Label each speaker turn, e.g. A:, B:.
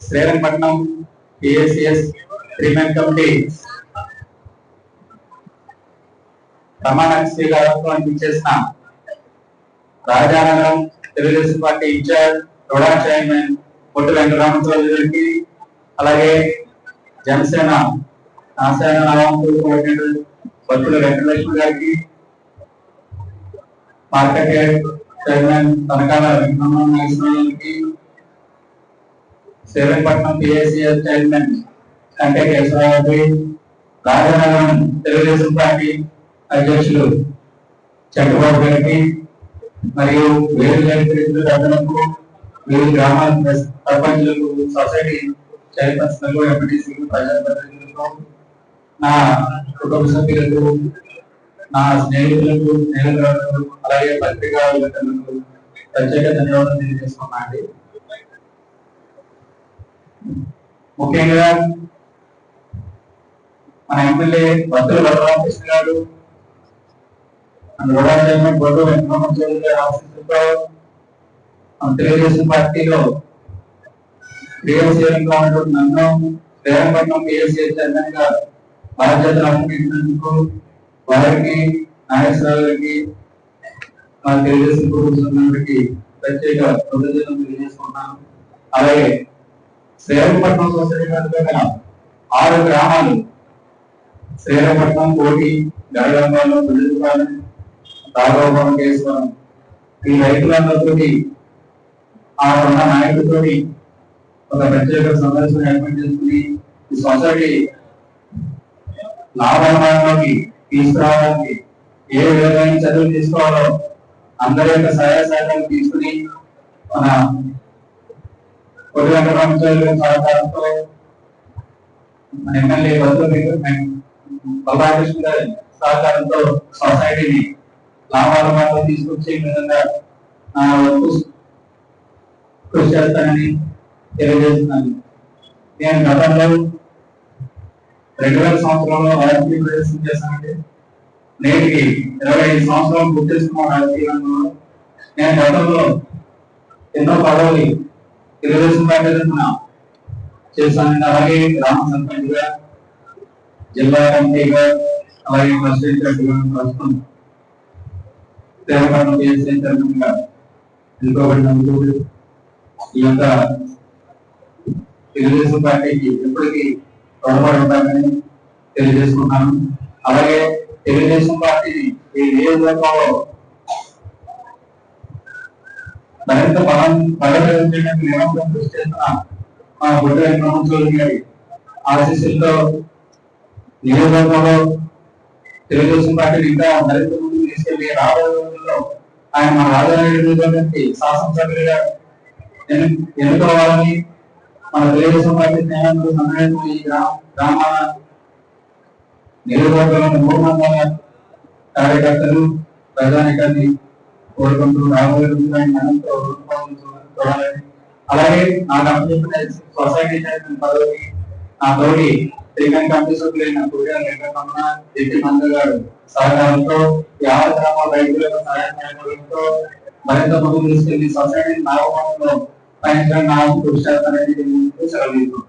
A: Srirangapatnam PSCS three man committee ప్రమాణ స్వీకారోత్సవానికి ఇచ్చేసిన రాజానగరం తెలుగుదేశం పార్టీ ఇన్ఛార్జ్ రొడా చైర్మన్ పొట్టు వెంకటరామచౌదరి గారికి, అలాగే జనసేన నాసేన నావంతు కోఆర్డినేటర్ బత్తుల వెంకటలక్ష్మి గారికి, మార్కెట్ యార్డ్ చైర్మన్ తనకాల వెంకటరామకి, శ్రీరంగపట్నం పిఎస్సిఎస్ చైర్మన్ కంటే కేశవరావుకి, రాజానగరం తెలుగుదేశం పార్టీ అధ్యక్షులు చంద్రబాబు గారికి మరియు వేరు ప్రజలకు, వివిధ గ్రామాల సర్పంచులకు, సొసైటీ చైర్పర్సన్లకు, ఎంపీటీసీలకు, ప్రజాప్రతినిధులకు, నా కుటుంబ సభ్యులకు, నా స్నేహితులకు, అలాగే పత్రికా విలేకరులకు ప్రత్యేక ధన్యవాదాలు తెలియజేస్తున్నాండి. ముఖ్యంగా మన ఎమ్మెల్యే బత్తుల బలరామకృష్ణ గారు తెలుగుదేశం పార్టీలో క్రియాశీలంగా ఉన్నటువంటి నన్ను శ్రీరంగపట్నం పిఎస్సి చైర్మన్ గా బాధ్యతలు అప్పగించినందుకు వారికి, నాగేశ్వరరావు గారికి, మా తెలుగుదేశం కుటుంబానికి ప్రత్యేక కృతజ్ఞతలు తెలియజేసుకుంటున్నాను. అలాగే శ్రీరంగపట్నం సొసైటీ 6 గ్రామాలు శ్రీరంగపట్నం, కోటి, గడగంబాలు, బుల్లిపాలెం, రాఘవపురం, కేశవరం ఈ రైతులందరితో ఆ ఉన్న నాయకులతో ఒక ప్రత్యేక సమావేశం ఏర్పాటు చేసుకుని ఈ సొసైటీ లాభాలకి తీసుకురావడానికి ఏ విధమైన చర్యలు తీసుకోవాలో అందరి యొక్క సహాయ సహకారాలు తీసుకుని మన పొట్టి వెంకటరామచౌదరి సహకారంతో మన ఎమ్మెల్యే బలరామకృష్ణ గారి సహకారంతో సొసైటీని లాభాల మార్గం తీసుకొచ్చే విధంగా కృషి చేస్తానని తెలియజేస్తున్నాను. నేను గతంలో 2000 సంవత్సరంలో రాజకీయ ప్రవేశం చేశానండి. నేటికి 25 సంవత్సరాలు గుర్తిస్తున్నాం రాజకీయ రంగంలో. నేను గతంలో ఎన్నో పదవులు తెలుగుదేశం పార్టీ తరఫున చేశానండి. అలాగే గ్రామ సర్పంచ్గా, జిల్లా కమిటీగా, అలాగే ప్రెసిడెంట్ ప్రస్తుతం శ్రీరంగపట్నం పిఎస్సి చైర్మన్ గా ఎన్నుకోబడినందుకు ఈ యొక్క తెలుగుదేశం పార్టీకి ఎప్పటికీ రుణపడి ఉంటానని తెలియజేసుకున్నాను. అలాగే తెలుగుదేశం పార్టీని ఈ నియోజకవర్గంలో మరింత బలపడడానికి నిరంతరం కృషి చేస్తున్న మా పొట్టి వెంకటరామచౌదరి గారి ఆశీస్సులతో నియోజకవర్గంలో తెలుగుదేశం పార్టీని ఇంకా మరింత ముందుకు తీసుకెళ్లి రాబోయే రోజుల్లో ఆయన మన రాజారెడ్డి శాసనసభ్యులుగా ఎన్నుకోవాలని మన తెలుగుదేశం పార్టీ స్నేహాలు సమయంలో ఈ గ్రామాల నియోజకవర్గంలోని 3 మండల కార్యకర్తలు, ప్రజానికాన్ని కోరుకుంటూ రాబోయే రోజుల్లో చూడాలని, అలాగే నాకు అప్పచెప్పిన సొసైటీ చైర్మన్ పదవికి నా తోటి త్రికన్ కమిటీ సభ్యులైన మందగాడు సహకారంతో 50 గ్రామాల రైతులకు సహాయంతో మరింత ముందుకు తీసుకెళ్లి సొసైటీ నాగమంలో పయనించడానికి నాకు కృషి చేస్తానని సెలవు.